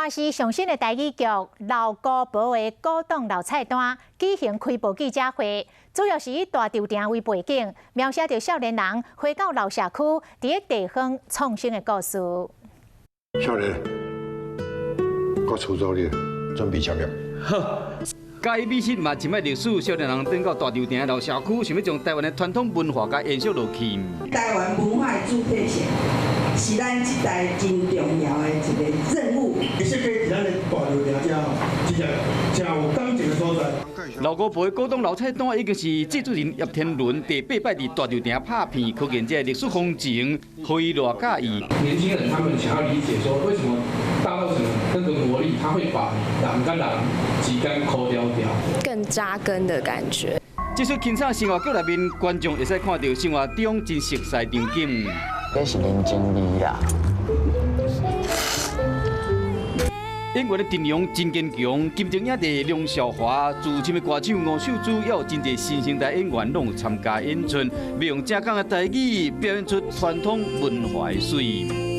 也是上新的台语剧《老古堡的古董老菜单》举行开播记者会，主要是以大稻埕为背景，描写着少年人回到老社区，伫个地方创新的故事。少年，我出走你，准备签约。好。 嘉义美食嘛，深爱历史，少年人转到大稻埕老社区，想要将台湾的传统文化甲延续落去。台湾文化的主体性是咱一代真重要的一个任务。其实可以伫咱的大稻埕遮吼，真有感情的所在。老古堡的古董老菜单已经是制作人叶天伦第8摆伫大稻埕拍片，可见这历史风情，何以偌介意？年轻人他们想要理解说，为什么大稻埕那个魔力，它会把人跟人之间抠掉掉，更扎根的感觉。这出轻松生活剧内面，观众会使看到生活中真熟悉场景。这是人情味啦。 演员的阵容真坚强，金钟影帝梁少华、资深的歌手吴秀珠，也有真侪新生代演员拢有参加演出，要用正港的台语表演出传统文化的水。